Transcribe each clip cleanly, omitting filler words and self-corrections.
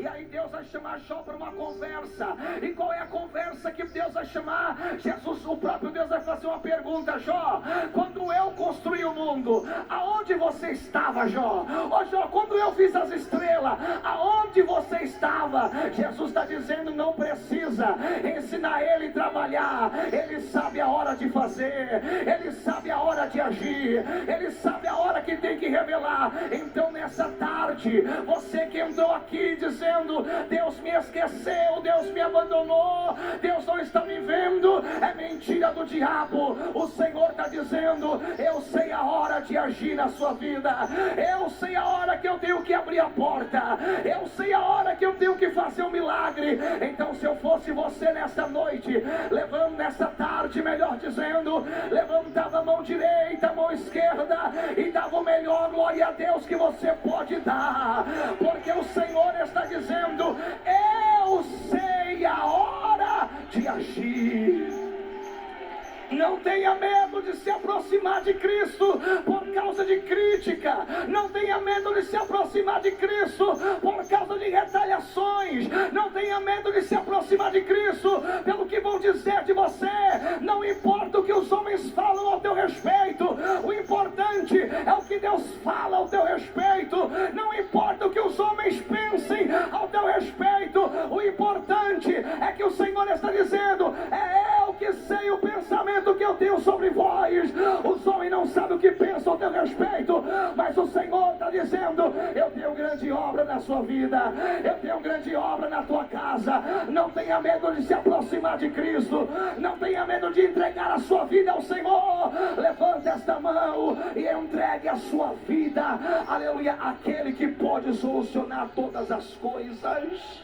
E aí Deus vai chamar Jó para uma conversa. E qual é a conversa que Deus vai chamar? Jesus, o próprio Deus vai fazer uma pergunta: Jó, quando eu construí o mundo, aonde você estava, Jó? Ó Jó, quando eu fiz as estrelas, aonde você estava? Jesus está dizendo: não precisa ensinar ele a trabalhar, ele sabe a hora de fazer, ele sabe a hora de agir, ele sabe a hora que tem que revelar. Então nessa tarde, você que entrou aqui dizendo: Deus me esqueceu, Deus me abandonou, Deus não está me vendo, é mentira do diabo. O Senhor está dizendo: eu sei a hora de agir na sua vida, eu sei a hora que eu tenho que abrir a porta, eu sei a hora que eu tenho que fazer um milagre. Então, se eu fosse você nessa noite, levando nessa tarde, melhor dizendo, levantava a mão direita, a mão esquerda e dava o melhor glória a Deus que você pode dar, porque o Senhor está dizendo: eu sei a hora de agir. Não tenha medo de se aproximar de Cristo por causa de crítica. Não tenha medo de se aproximar de Cristo por causa de retaliações. Não tenha medo de se aproximar de Cristo pelo que vão dizer de você. Não importa o que os homens falam ao teu respeito, o importante é o que Deus fala ao teu respeito. Não importa o que os homens pensem ao teu respeito, o importante é que o Senhor está dizendo: é eu que sei o pensamento que eu tenho sobre vós. Os homens não sabem o que pensam a teu respeito, mas o Senhor está dizendo: eu tenho grande obra na sua vida, eu tenho grande obra na tua casa. Não tenha medo de se aproximar de Cristo, não tenha medo de entregar a sua vida ao Senhor. Levante esta mão e entregue a sua vida, aleluia, aquele que pode solucionar todas as coisas.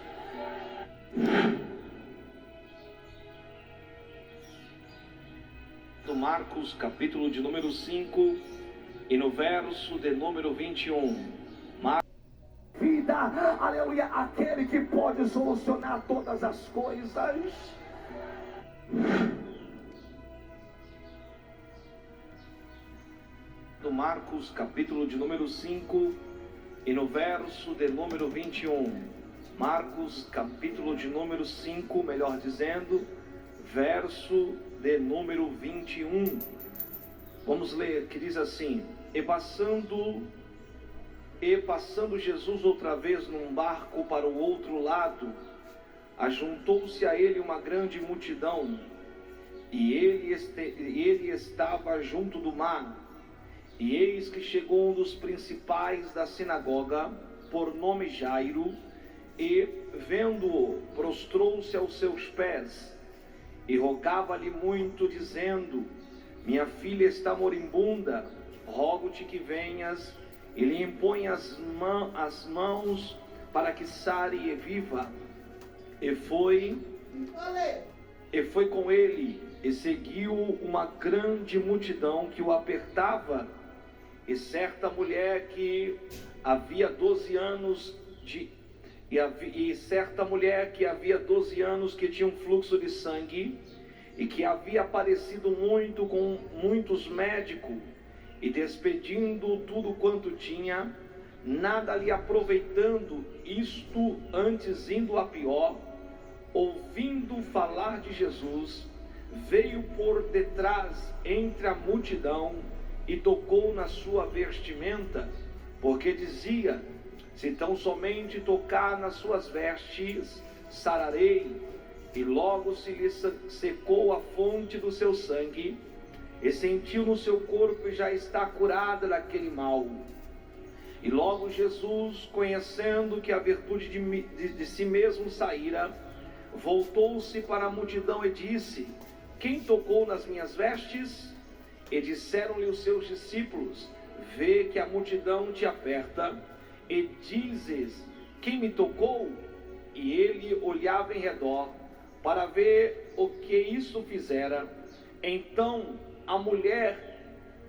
Marcos, capítulo de número 5, e no verso de número 21. Vida, aleluia, aquele que pode solucionar todas as coisas. Do Marcos, capítulo de número 5, e no verso de número 21. Marcos, capítulo de número 5, melhor dizendo, verso de número 21. Vamos ler, que diz assim: E passando Jesus outra vez num barco para o outro lado, ajuntou-se a ele uma grande multidão, e ele estava junto do mar. E eis que chegou um dos principais da sinagoga, por nome Jairo, e, vendo-o, prostrou-se aos seus pés, e rogava-lhe muito, dizendo: minha filha está moribunda, rogo-te que venhas e lhe impõe as mãos para que sare e viva. E foi com ele, e seguiu uma grande multidão que o apertava, e certa mulher que havia 12 anos que tinha um fluxo de sangue, e que havia padecido muito com muitos médicos, e despedindo tudo quanto tinha, nada lhe aproveitando, isto antes indo a pior, ouvindo falar de Jesus, veio por detrás entre a multidão e tocou na sua vestimenta, porque dizia: se tão somente tocar nas suas vestes, sararei. E logo se lhe secou a fonte do seu sangue, e sentiu no seu corpo e já está curada daquele mal. E logo Jesus, conhecendo que a virtude de si mesmo saíra, voltou-se para a multidão e disse: quem tocou nas minhas vestes? E disseram-lhe os seus discípulos: vê que a multidão te aperta, e dizes: quem me tocou? E ele olhava em redor para ver o que isso fizera. Então a mulher,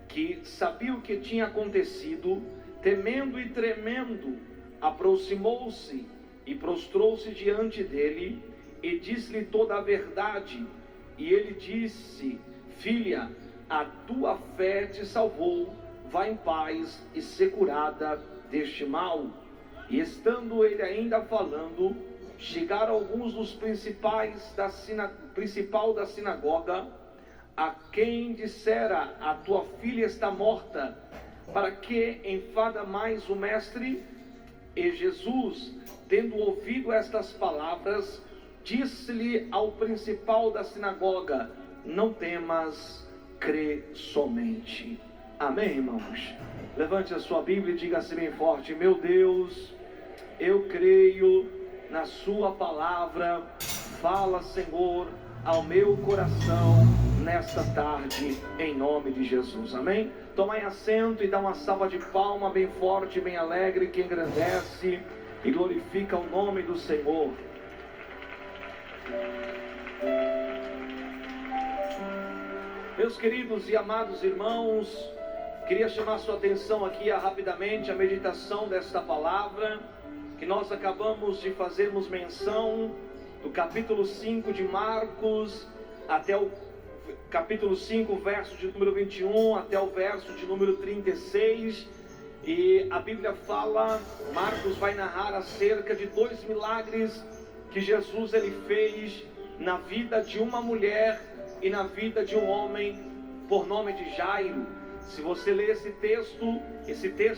que sabia o que tinha acontecido, temendo e tremendo, aproximou-se e prostrou-se diante dele, e disse-lhe toda a verdade. E ele disse: filha, a tua fé te salvou, vá em paz e ser curada deste mal. E estando ele ainda falando, chegaram alguns dos principal da sinagoga, a quem dissera: a tua filha está morta, para que enfada mais o mestre? E Jesus, tendo ouvido estas palavras, disse-lhe ao principal da sinagoga: não temas, crê somente. Amém, irmãos? Levante a sua Bíblia e diga assim bem forte: meu Deus, eu creio na sua palavra. Fala, Senhor, ao meu coração nesta tarde, em nome de Jesus. Amém? Tomai assento e dá uma salva de palma bem forte, bem alegre, que engrandece e glorifica o nome do Senhor. Meus queridos e amados irmãos, queria chamar sua atenção aqui rapidamente à meditação desta palavra que nós acabamos de fazermos menção, do capítulo 5 de Marcos até o capítulo 5, verso de número 21 até o verso de número 36. E a Bíblia fala, Marcos vai narrar acerca de 2 milagres que Jesus ele fez na vida de uma mulher e na vida de um homem por nome de Jairo. Se você ler esse texto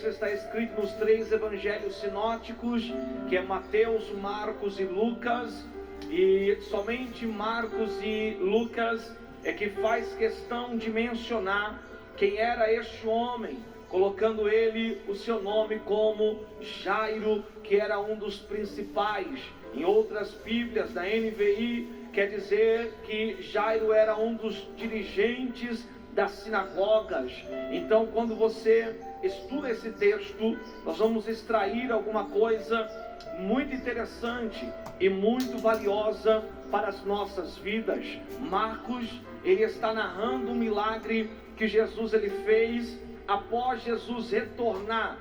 está escrito nos 3 evangelhos sinóticos, que é Mateus, Marcos e Lucas, e somente Marcos e Lucas é que faz questão de mencionar quem era este homem, colocando ele o seu nome como Jairo, que era um dos principais. Em outras Bíblias, da NVI, quer dizer que Jairo era um dos dirigentes das sinagogas. Então, quando você estuda esse texto, nós vamos extrair alguma coisa muito interessante e muito valiosa para as nossas vidas. Marcos, ele está narrando um milagre que Jesus ele fez após Jesus retornar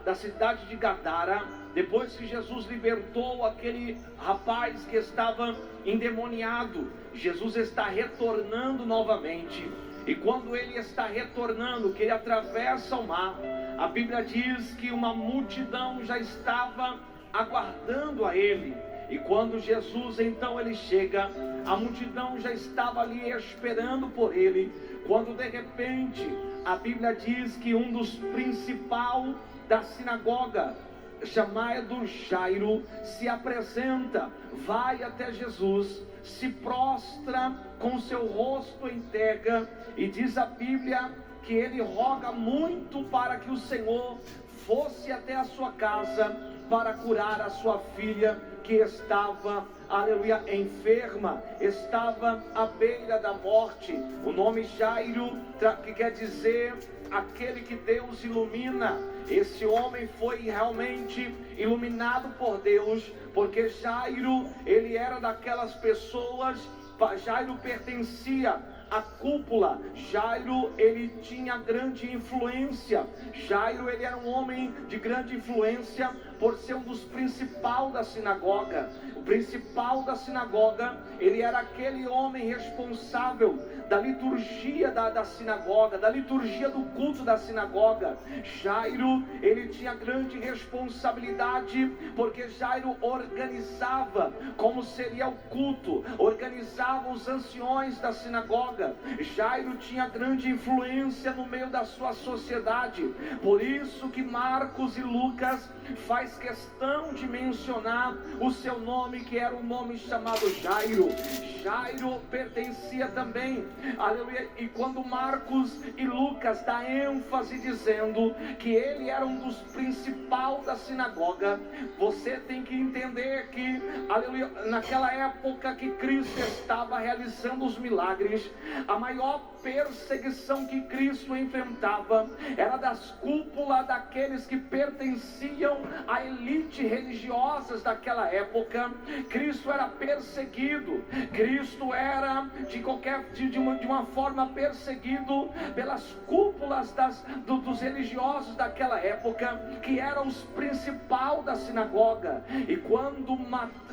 da cidade de Gadara, depois que Jesus libertou aquele rapaz que estava endemoniado. Jesus está retornando novamente, e quando ele está retornando, que ele atravessa o mar, a Bíblia diz que uma multidão já estava aguardando a ele. E quando Jesus então ele chega, a multidão já estava ali esperando por ele, quando de repente a Bíblia diz que um dos principais da sinagoga, chamado Jairo, se apresenta, vai até Jesus, se prostra com seu rosto em terra, e diz a Bíblia que ele roga muito para que o Senhor fosse até a sua casa para curar a sua filha, que estava, aleluia, enferma, estava à beira da morte. O nome Jairo, que quer dizer aquele que Deus ilumina. Esse homem foi realmente iluminado por Deus, porque Jairo, ele era daquelas pessoas, Jairo pertencia à cúpula, Jairo ele tinha grande influência, Jairo ele era um homem de grande influência, por ser um dos principais da sinagoga. O principal da sinagoga, ele era aquele homem responsável da liturgia da sinagoga, da liturgia do culto da sinagoga. Jairo, ele tinha grande responsabilidade, porque Jairo organizava como seria o culto, organizava os anciões da sinagoga. Jairo tinha grande influência no meio da sua sociedade. Por isso que Marcos e Lucas faz questão de mencionar o seu nome, que era um nome chamado Jairo. Jairo pertencia também, aleluia, e quando Marcos e Lucas dá ênfase dizendo que ele era um dos principais da sinagoga, você tem que entender que, aleluia, naquela época que Cristo estava realizando os milagres, a maior perseguição que Cristo enfrentava era das cúpulas daqueles que pertenciam à elite religiosas daquela época. Cristo era perseguido, Cristo era de uma forma perseguido pelas cúpulas dos religiosos daquela época, que eram os principais da sinagoga. E quando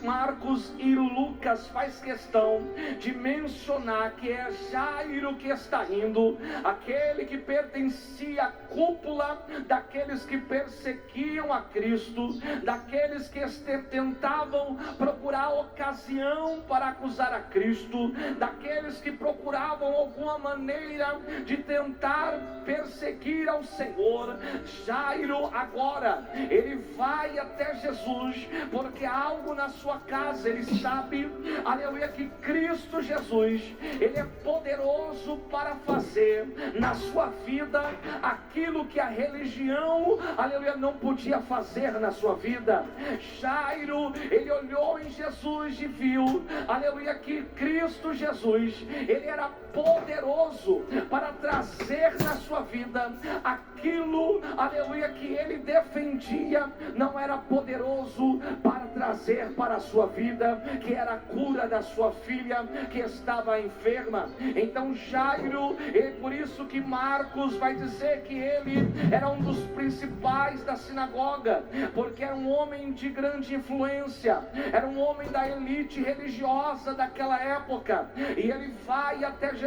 Marcos e Lucas faz questão de mencionar que é Jairo que está indo, aquele que pertencia à cúpula daqueles que perseguiam a Cristo, daqueles que tentavam procurar ocasião para acusar a Cristo, daqueles que procuravam alguma maneira de tentar perseguir ao Senhor. Jairo agora, ele vai até Jesus, porque há algo na sua casa. Ele sabe, aleluia, que Cristo Jesus, ele é poderoso para fazer na sua vida aquilo que a religião, aleluia, não podia fazer na sua vida. Jairo, ele olhou em Jesus e viu, aleluia, que Cristo Jesus, ele era poderoso para trazer na sua vida aquilo, aleluia, que ele defendia, não era poderoso para trazer para a sua vida, que era a cura da sua filha que estava enferma. Então Jairo, por isso que Marcos vai dizer que ele era um dos principais da sinagoga, porque era um homem de grande influência, era um homem da elite religiosa daquela época, e ele vai até Jesus.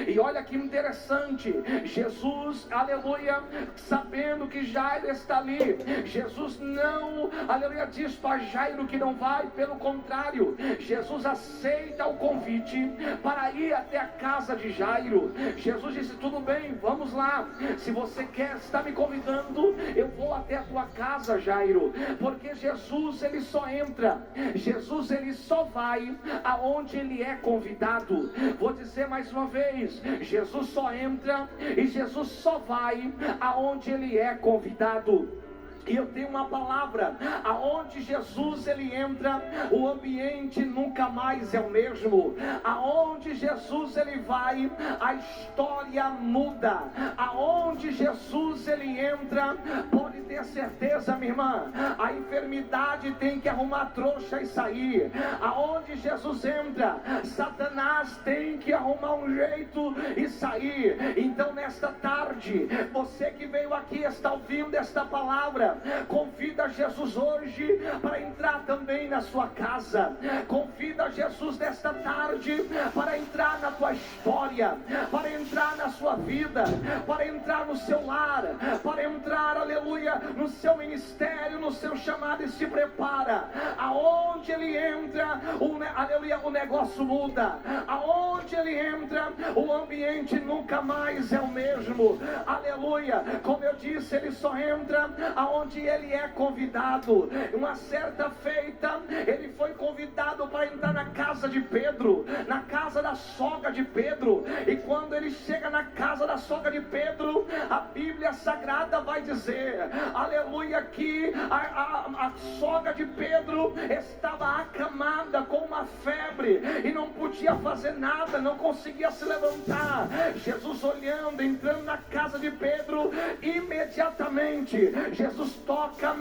E olha que interessante, Jesus, aleluia, sabendo que Jairo está ali, Jesus não, aleluia, diz para Jairo que não vai, pelo contrário, Jesus aceita o convite para ir até a casa de Jairo. Jesus disse: tudo bem, vamos lá, se você quer, está me convidando, eu vou até a tua casa, Jairo, porque Jesus, ele só entra, Jesus, ele só vai aonde ele é convidado. Vou dizer mais uma vez, Jesus só entra e Jesus só vai aonde ele é convidado. E eu tenho uma palavra: aonde Jesus ele entra, o ambiente nunca mais é o mesmo. Aonde Jesus ele vai, a história muda. Aonde Jesus ele entra, pode ter certeza, minha irmã, a enfermidade tem que arrumar trouxa e sair. Aonde Jesus entra, Satanás tem que arrumar um jeito e sair. Então nesta tarde, você que veio aqui, está ouvindo esta palavra, convida Jesus hoje para entrar também na sua casa. Convida Jesus nesta tarde para entrar na tua história, para entrar na sua vida, para entrar no seu lar, para entrar, aleluia, no seu ministério, no seu chamado. E se prepara, aonde ele entra, aleluia, o negócio muda. Aonde ele entra, o ambiente nunca mais é o mesmo. Aleluia, como eu disse, ele só entra aonde ele é convidado. Uma certa feita, ele foi convidado para entrar na casa de Pedro, na casa da sogra de Pedro. E quando ele chega na casa da sogra de Pedro, a Bíblia Sagrada vai dizer, aleluia, que a sogra de Pedro estava acamada com uma febre e não podia fazer nada, não conseguia se levantar. Jesus olhando, entrando na casa de Pedro, imediatamente Jesus toca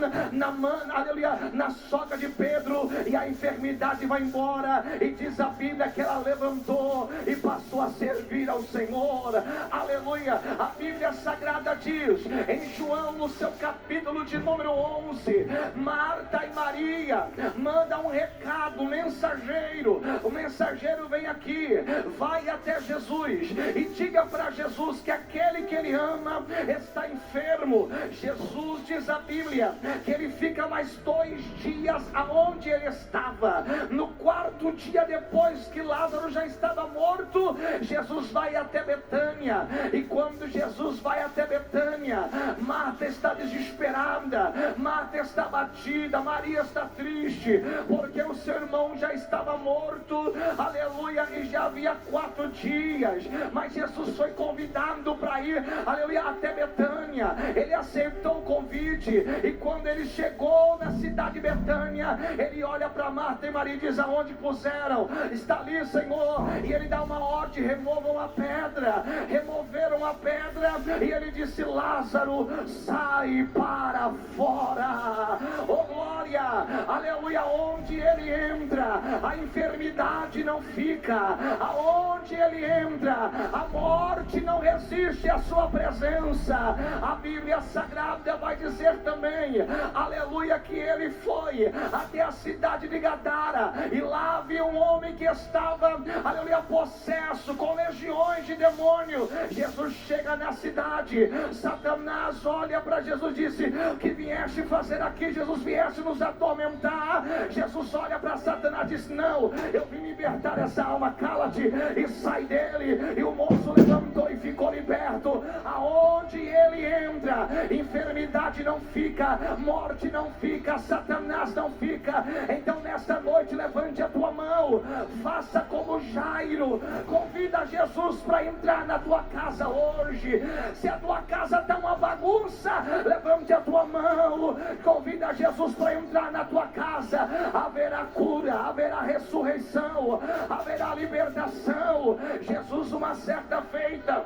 aleluia, na sogra de Pedro, e a enfermidade vai embora. E diz a Bíblia que ela levantou e passou a servir ao Senhor. Aleluia, a Bíblia Sagrada diz em João, no seu capítulo de número 11, Marta e Maria mandam um recado, um mensageiro. O mensageiro vem aqui, vai até Jesus e diga para Jesus que aquele que ele ama está enfermo. Jesus, diz a Bíblia, que ele fica mais 2 dias aonde ele estava. No 4º dia depois que Lázaro já estava morto, Jesus vai até Betânia. E quando Jesus vai até Betânia, Marta está desesperada, Marta está abatida, Maria está triste, porque o seu irmão já estava morto, aleluia, e já havia 4 dias. Mas Jesus foi convidado para ir, aleluia, até Betânia. Ele aceitou o convite, e quando ele chegou na cidade de Betânia, ele olha para Marta e Maria e diz: aonde puseram? Está ali, Senhor. E ele dá uma ordem: removam a pedra. Removeram a pedra, e ele disse: Lázaro, sai para fora. Oh glória glória, aleluia. Onde ele entra, a enfermidade não fica. Aonde ele entra, a morte não resiste à sua presença. A Bíblia Sagrada vai dizer também, aleluia, que ele foi até a cidade de Gadara, e lá viu um homem que estava, aleluia, possesso com legiões de demônio. Jesus chega na cidade, Satanás olha para Jesus e disse: o que vieste fazer aqui? Jesus, vieste nos atormentar. Jesus olha para Satanás e diz: não, eu vim libertar essa alma, cala-te e sai dele. E o moço levantou e ficou liberto. Aonde ele entra, enfermidade não fica, morte não fica, Satanás não fica. Então nesta noite levante a tua mão, faça como Jairo, convida Jesus para entrar na tua casa hoje. Se a tua casa está uma bagunça, levante a tua mão, convida Jesus para entrar na tua casa. Haverá cura, haverá ressurreição, haverá libertação. Jesus, uma certa feita,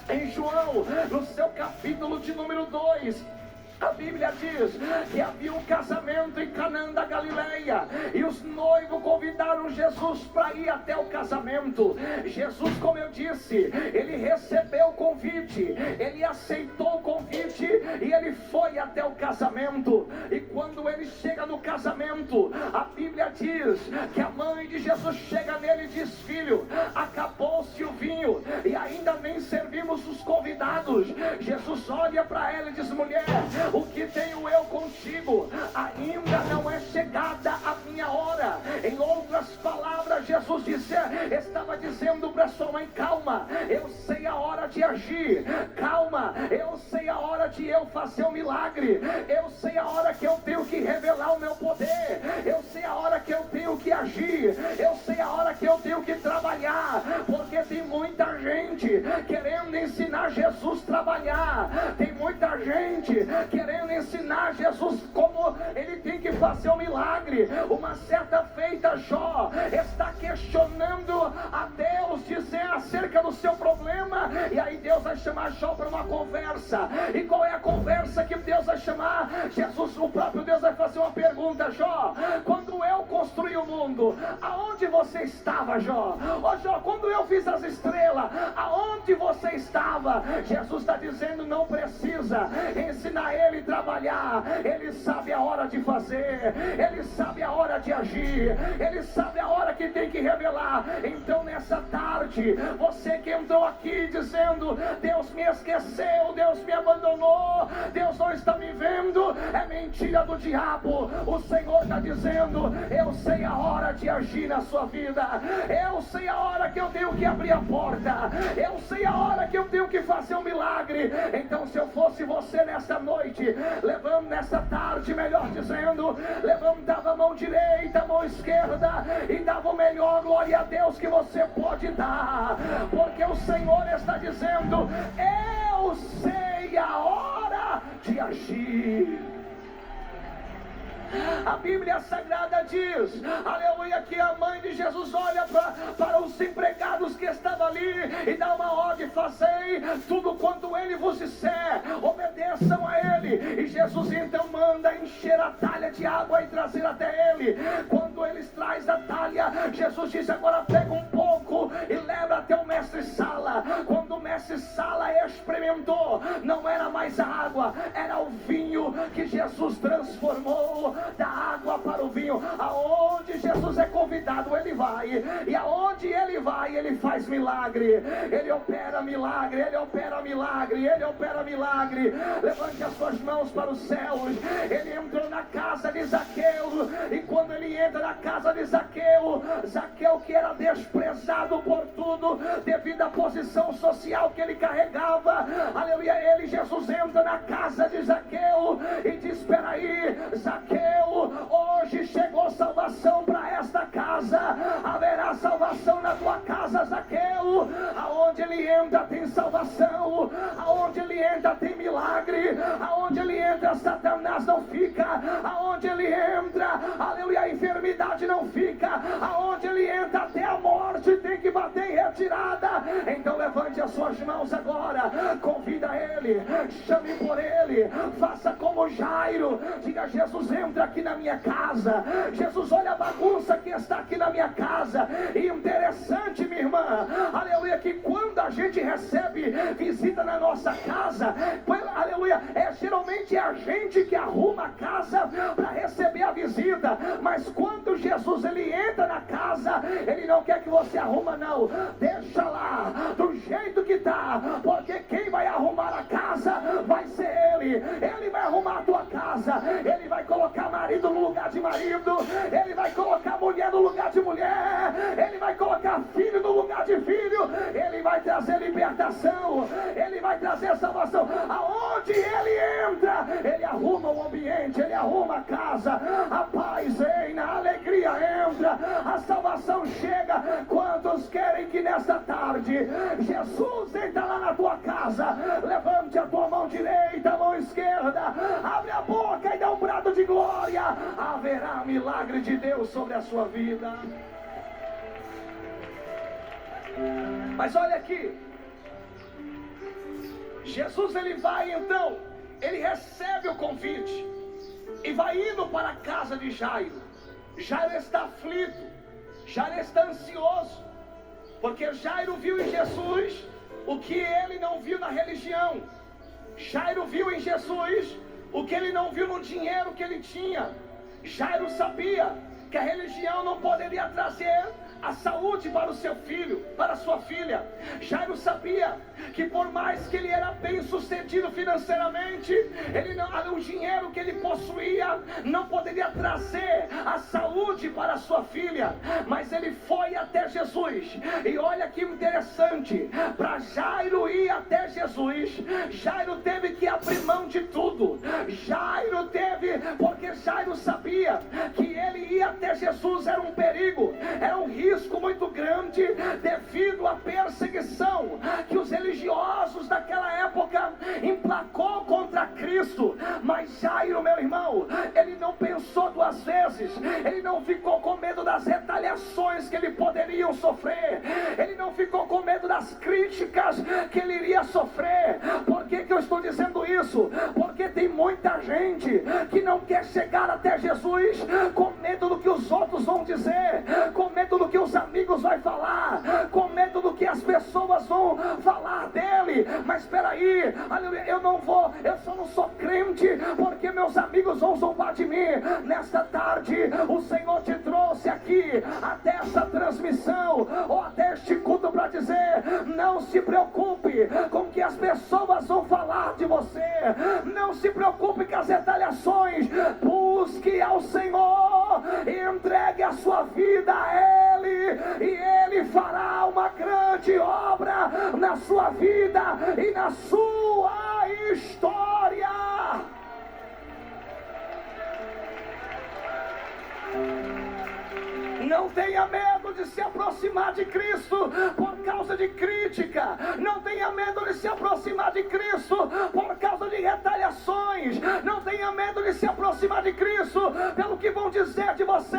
em João, no seu capítulo de número 2, a Bíblia diz que havia um casamento em Canaã da Galileia, e os noivos convidaram Jesus para ir até o casamento. Jesus, como eu disse, ele recebeu o convite, ele aceitou o convite e ele foi até o casamento. E quando ele chega no casamento, a Bíblia diz que a mãe de Jesus chega nele e diz: filho, acabou-se o vinho e ainda nem servimos os convidados. Jesus olha para ela e diz: mulher, o que tenho eu contigo? Ainda não é chegada a minha hora. Em outras palavras, Jesus estava dizendo para sua mãe: calma, eu sei a hora de agir. Calma, eu sei a hora de eu fazer o milagre. Eu sei a hora que eu tenho que revelar o meu poder. Eu sei a hora que eu tenho que agir. Eu sei a hora que eu tenho que trabalhar. Porque tem muita gente querendo ensinar Jesus a trabalhar. Tem muita gente querendo ensinar Jesus como ele tem que fazer o milagre. Uma certa feita, Jó está questionando a Deus, dizendo acerca do seu problema, e aí Deus vai chamar Jó para uma conversa. E qual é a conversa que Deus vai chamar? Jesus, o próprio Deus vai fazer uma pergunta: Jó, quando eu construí o mundo, aonde você estava, Jó? Ó Jó, quando eu fiz as estrelas, aonde você estava? Jesus está dizendo: não precisa ensinar ele a trabalhar, ele sabe a hora de fazer, ele sabe a hora de agir, ele sabe a hora que tem que revelar. Então nessa tarde, você que entrou aqui dizendo: Deus me esqueceu, Deus me abandonou, Deus não está me vendo, é mentira do diabo. O Senhor está dizendo: eu sei a hora de agir na sua vida, eu sei a hora que eu tenho que abrir a porta, eu sei a hora que eu tenho que fazer um milagre. Então, se eu fosse você nesta noite, nessa tarde, melhor dizendo, levantava a mão direita, a mão esquerda e dava o melhor glória a Deus que você pode dar, porque o Senhor está dizendo: eu sei a hora de agir. A Bíblia Sagrada diz, aleluia, que a mãe de Jesus olha para os empregados que estavam ali e dá uma ordem: fazei tudo quanto ele vos disser, obedeçam a ele. E Jesus então manda encher a talha de água e trazer até ele. Quando eles trazem a talha, Jesus diz: agora pega um pouco e leva até o mestre Sala. Quando o mestre Sala experimentou, não era mais a água, era o vinho que Jesus transformou da água para o vinho. Aonde Jesus é convidado, ele vai, e aonde ele vai, ele faz milagre, ele opera milagre, ele opera milagre, ele opera milagre. Levante as suas mãos para os céus. Ele entrou na casa de Zaqueu, e quando ele entra na casa de Zaqueu, Zaqueu, que era desprezado por tudo devido à posição social que ele carregava, aleluia, Jesus entra na casa de Zaqueu e diz: espera aí, Zaqueu, hoje chegou salvação para esta casa, haverá salvação na tua casa, Zaqueu. Aonde ele entra tem salvação, aonde ele entra tem milagre. milagre. Aonde ele entra, Satanás não fica. Aonde ele entra, aleluia, a enfermidade não fica. Aonde ele entra, até a morte tem que bater em retirada. Então levante as suas mãos agora, convida ele, chame por ele, faça como Jairo, diga: Jesus, entra aqui na minha casa. Jesus, olha a bagunça que está aqui na minha casa. E interessante, minha irmã, aleluia, que quando a gente recebe visita na nossa casa, aleluia, geralmente é a gente que arruma a casa para receber a visita. Mas quando Jesus ele entra na casa, ele não quer que você arruma, não. Deixa lá do jeito que tá, porque quem vai arrumar a casa vai ser ele. Ele vai arrumar a tua casa. Ele vai colocar marido no lugar de marido. Ele vai colocar mulher no lugar de mulher. Ele vai colocar filho no lugar de filho. Ele vai trazer libertação. Ele vai trazer salvação. Aonde ele entra, ele arruma o ambiente, ele arruma a casa. A paz reina, a alegria entra, a salvação chega. Quantos querem que nesta tarde Jesus entra lá na tua casa? Levante a tua mão direita, a mão esquerda, abre a boca e dá um brado de glória. Haverá milagre de Deus sobre a sua vida. Mas olha aqui, Jesus ele vai então, ele recebe o convite e vai indo para a casa de Jairo. Jairo está aflito, Jairo está ansioso, porque Jairo viu em Jesus o que ele não viu na religião. Jairo viu em Jesus o que ele não viu no dinheiro que ele tinha. Jairo sabia que a religião não poderia trazer a saúde para o seu filho, para a sua filha. Jairo sabia que por mais que ele era bem sucedido financeiramente, o dinheiro que ele possuía não poderia trazer a saúde para a sua filha. Mas ele foi até Jesus. E olha que interessante, para Jairo ir até Jesus, Jairo teve que abrir mão de tudo. Jairo teve, porque Jairo sabia que ele ir até Jesus era um perigo, era um risco muito grande, devido à perseguição que os religiosos daquela época emplacou contra Cristo. Mas Jairo, meu irmão, ele não pensou duas vezes, ele não ficou com medo das retaliações que ele poderia sofrer, ele não ficou com medo das críticas que ele iria sofrer. Por que eu estou dizendo isso? Porque tem muita gente que não quer chegar até Jesus com medo do que os outros vão dizer, com medo do que os amigos vão falar, com medo do que as pessoas vão falar dele. Mas espera aí, eu só não sou crente porque meus amigos vão zombar de mim. Nesta tarde o Senhor te trouxe aqui até essa transmissão ou até este culto para dizer: não se preocupe com o que as pessoas vão falar de você, não se preocupe com as retaliações. Busque ao Senhor, entregue a sua vida a Ele, e Ele fará uma grande obra na sua vida e na sua história. Não tenha medo de se aproximar de Cristo por causa de crítica. Não tenha medo de se aproximar de Cristo por causa de retaliações. Não tenha medo de se aproximar de Cristo pelo que vão dizer de você.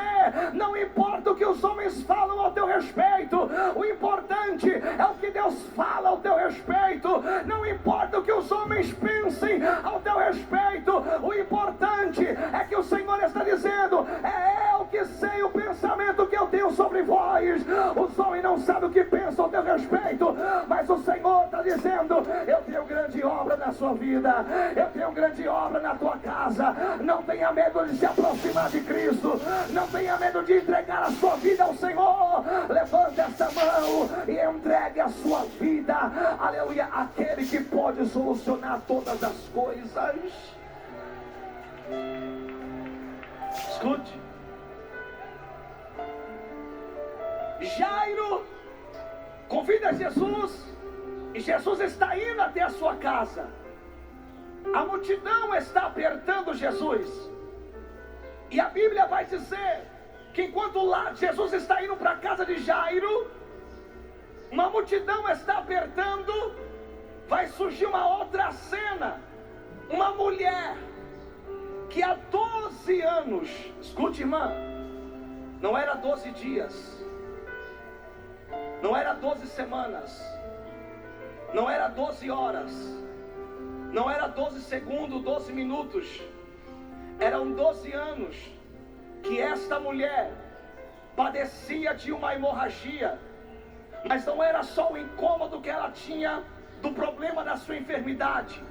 Não importa o que os homens falam ao teu respeito, o importante é o que Deus fala ao teu respeito. Não importa o que os homens pensem ao teu respeito, o importante é que o Senhor está dizendo: é eu que sei o pensamento que eu tenho sobre vós. Os homens não sabem o que pensam ao teu respeito, mas o Senhor está dizendo: eu tenho grande obra na sua vida, eu tenho grande obra na tua casa. Não tenha medo de se aproximar de Cristo, não tenha medo de entregar a sua vida ao Senhor. Levante essa mão e entregue a sua vida, aleluia, aquele que pode solucionar todas as coisas. Escute, Jairo convida Jesus e Jesus está indo até a sua casa. A multidão está apertando Jesus, e a Bíblia vai dizer que enquanto lá Jesus está indo para a casa de Jairo, uma multidão está apertando. Vai surgir uma outra cena, Uma mulher que há 12 anos, escute, irmã, não era 12 dias, não era 12 semanas, não era 12 horas, não era 12 segundos, 12 minutos, eram 12 anos que esta mulher padecia de uma hemorragia. Mas não era só o incômodo que ela tinha do problema da sua enfermidade.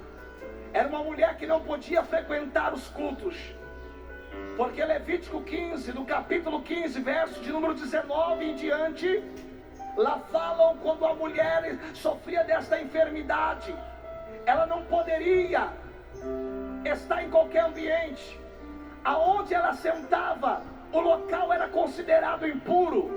Era uma mulher que não podia frequentar os cultos, porque Levítico 15, no capítulo 15, verso de número 19 em diante, lá falam quando a mulher sofria desta enfermidade, ela não poderia estar em qualquer ambiente. Aonde ela sentava, o local era considerado impuro.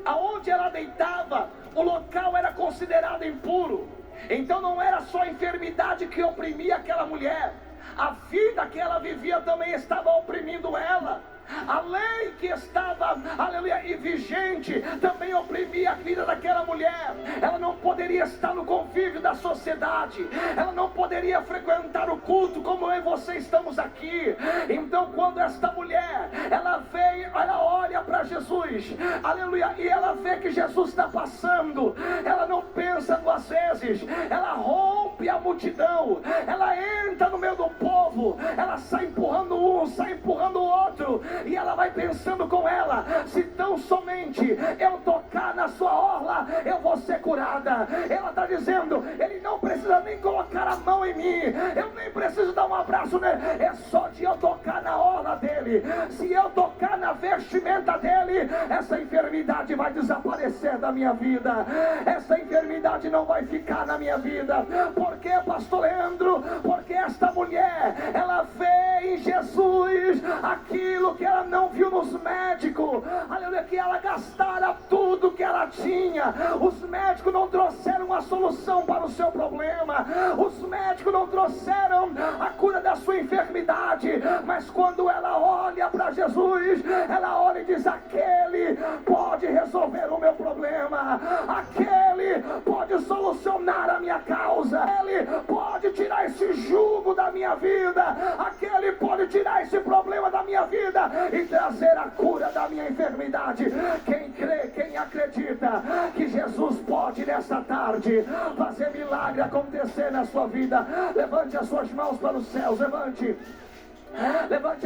Aonde ela deitava, o local era considerado impuro. Então não era só a enfermidade que oprimia aquela mulher, a vida que ela vivia também estava oprimindo ela. A lei que estava, aleluia, e vigente também oprimia a vida daquela mulher. Ela não poderia estar no convívio da sociedade, ela não poderia frequentar o culto como eu e você estamos aqui. Então quando esta mulher, ela vem, ela olha para Jesus, aleluia, e ela vê que Jesus está passando, ela não pensa duas vezes, ela rompe a multidão, ela entra no meio do povo, ela sai empurrando um, sai empurrando o outro, e ela vai pensando com ela: se tão somente eu tocar na sua orla, eu vou ser curada. Ela está dizendo: ele não precisa nem colocar a mão em mim, eu nem preciso dar um abraço nele, é só de eu tocar na orla dele. Se eu tocar na vestimenta dele, essa enfermidade vai desaparecer da minha vida, essa enfermidade não vai ficar na minha vida. Por que, pastor Leandro? Porque esta mulher, ela vê em Jesus aquilo que ela não viu nos médicos, aleluia, que ela gastara tudo que ela tinha. Os médicos não trouxeram a solução para o seu problema, os médicos não trouxeram a cura da sua enfermidade, mas quando ela olha para Jesus, ela olha e diz: aquele pode resolver o meu problema, aquele pode solucionar a minha causa, ele pode tirar esse jugo da minha vida, aquele pode tirar esse problema da minha vida e trazer a cura da minha enfermidade. Quem crê, quem acredita que Jesus pode nessa tarde fazer milagre acontecer na sua vida, levante as suas mãos para os céus, levante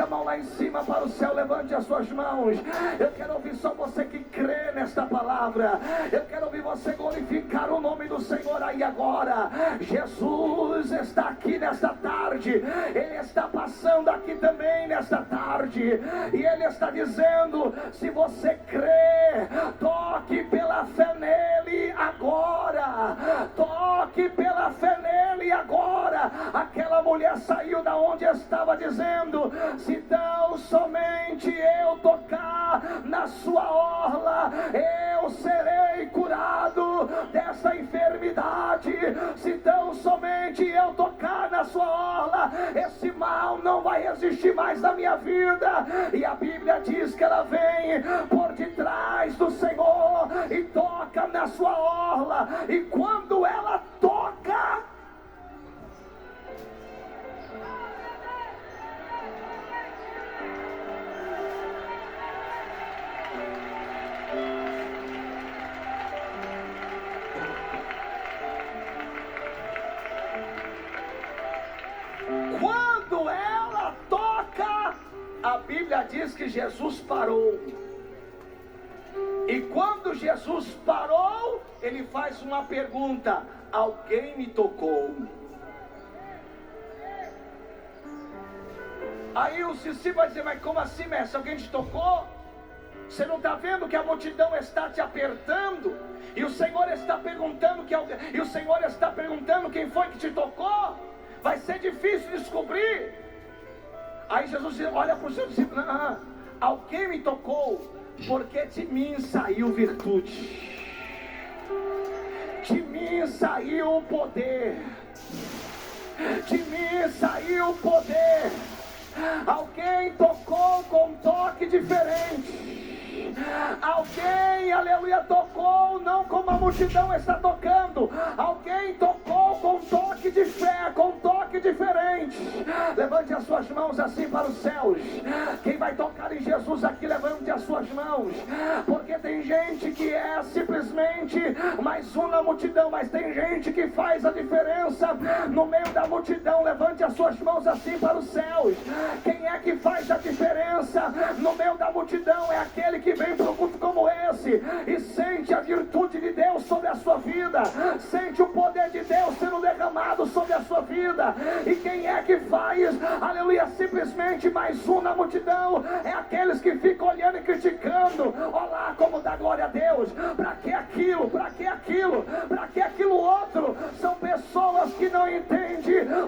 a mão lá em cima para o céu, levante as suas mãos. Eu quero ouvir só você que crê nesta palavra, eu quero ouvir você glorificar o nome do Senhor aí agora. Jesus está aqui nesta tarde, Ele está passando aqui também nesta tarde, e Ele está dizendo: se você crê, toque pela fé nele agora, toque pela fé nele agora. Aquela mulher saiu da onde estava dizendo: se tão somente eu tocar na sua orla, eu serei curado dessa enfermidade. Se tão somente eu tocar na sua orla, esse mal não vai resistir mais na minha vida. E a Bíblia diz que ela vem por detrás do Senhor e toca na sua orla, e quando ela toca, a Bíblia diz que Jesus parou. E quando Jesus parou, Ele faz uma pergunta: alguém me tocou? Aí os discípulos vão dizer: mas como assim, mestre? Alguém te tocou? Você não está vendo que a multidão está te apertando? E o Senhor está perguntando quem foi que te tocou? Vai ser difícil descobrir. Aí Jesus olha para os seus discípulos: alguém me tocou, porque de mim saiu virtude, de mim saiu o poder, de mim saiu o poder. Alguém tocou com um toque diferente, alguém, aleluia, tocou não como a multidão está tocando, alguém tocou com um toque de fé, com um toque diferente. Levante as suas mãos assim para os céus. Quem vai tocar em Jesus aqui, levante as suas mãos. Porque tem gente que é simplesmente mais um na multidão, mas tem gente que faz a diferença no meio da multidão. Levante as suas mãos assim para os céus. Quem é que faz a diferença no meio da multidão? É aquele que vem para um culto como esse e sente a virtude de Deus sobre a sua vida, sente o poder de Deus sendo derramado sobre a sua vida. E quem é que faz, aleluia, simplesmente mais um na multidão? É aqueles que ficam olhando e criticando. Olha lá como dá glória a Deus. Para que aquilo? Para que aquilo? Para que aquilo outro? São pessoas que não entendem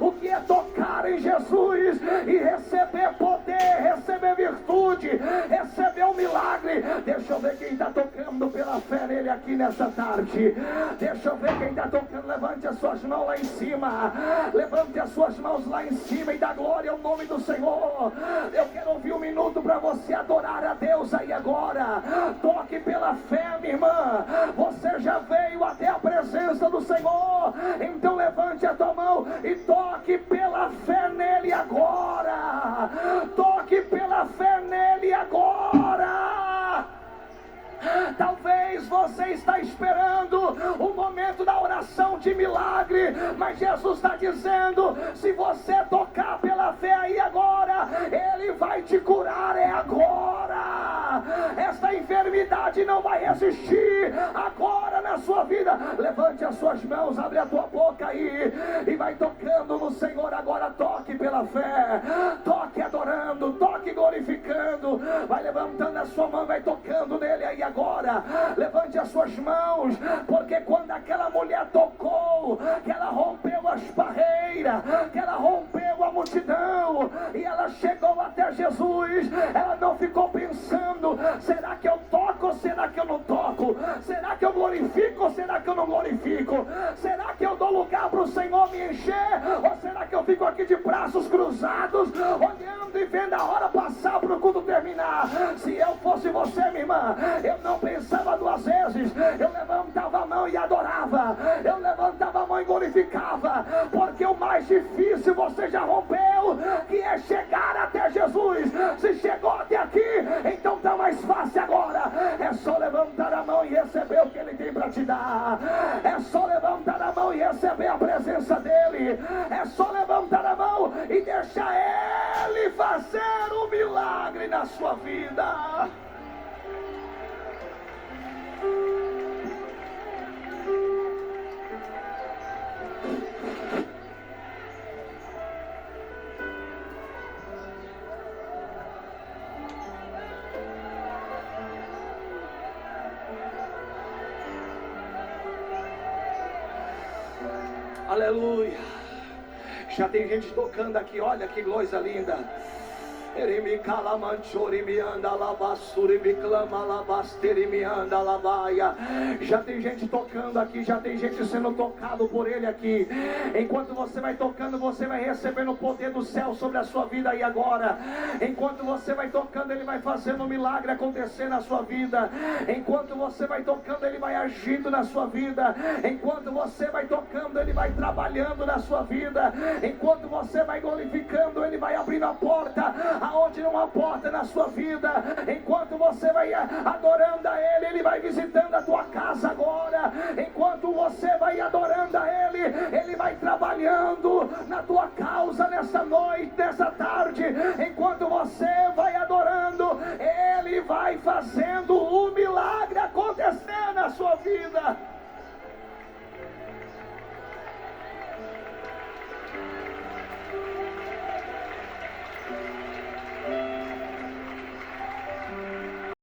o que é tocar em Jesus e receber poder, receber virtude, receber um milagre. Deixa eu ver quem está tocando pela fé nele aqui nessa tarde. Deixa eu ver quem está tocando. Levante as suas mãos lá em cima. Levante as suas mãos lá em cima e dá glória ao nome do Senhor. Eu quero ouvir um minuto para você adorar a Deus aí agora. Toque pela fé, minha irmã. Você já veio até a presença do Senhor. Então levante a tua mão e toque pela fé nele agora. Toque pela fé nele agora. Talvez você está esperando o momento da oração de milagre, mas Jesus está dizendo: se você tocar pela fé aí agora, Ele vai te curar, é agora. Esta enfermidade não vai resistir agora na sua vida. Levante as suas mãos, abre a tua boca aí e vai tocando no Senhor agora. Toque pela fé, toque adorando, toque glorificando. Vai levantando a sua mão, vai tocando nele aí agora. Levante as suas mãos, porque quando aquela mulher tocou, que ela rompeu as barreiras, que ela rompeu a multidão e ela chegou até Jesus, ela não ficou pensando: será que eu toco ou será que eu não toco? Será que eu glorifico ou será que eu não glorifico? Será que eu dou lugar para o Senhor me encher ou será que eu fico aqui de braços cruzados olhando e vendo a hora passar para o culto terminar? Se eu fosse você, minha irmã, eu não pensava duas vezes. Eu levantava a mão e adorava, eu levantava a mão e glorificava, porque o mais difícil você já rompeu, que é chegar até Jesus. Se chegou até aqui, então está mais fácil agora. É só levantar a mão e receber o que Ele tem para te dar. É só levantar a mão e receber a presença dEle. É só levantar a mão e deixar Ele fazer um milagre na sua vida. Aleluia. Já tem gente tocando aqui, olha que coisa linda. Já tem gente tocando aqui, já tem gente sendo tocado por Ele aqui. Enquanto você vai tocando, você vai recebendo o poder do céu sobre a sua vida aí agora. Enquanto você vai tocando, Ele vai fazendo um milagre acontecer na sua vida. Enquanto você vai tocando, Ele vai agindo na sua vida. Enquanto você vai tocando, Ele vai trabalhando na sua vida. Enquanto você vai glorificando, Ele vai abrindo a porta aonde não há porta na sua vida. Enquanto você vai adorando a Ele, Ele vai visitando a tua casa agora. Enquanto você vai adorando a Ele, Ele vai trabalhando na tua causa nessa noite, nessa tarde. Enquanto você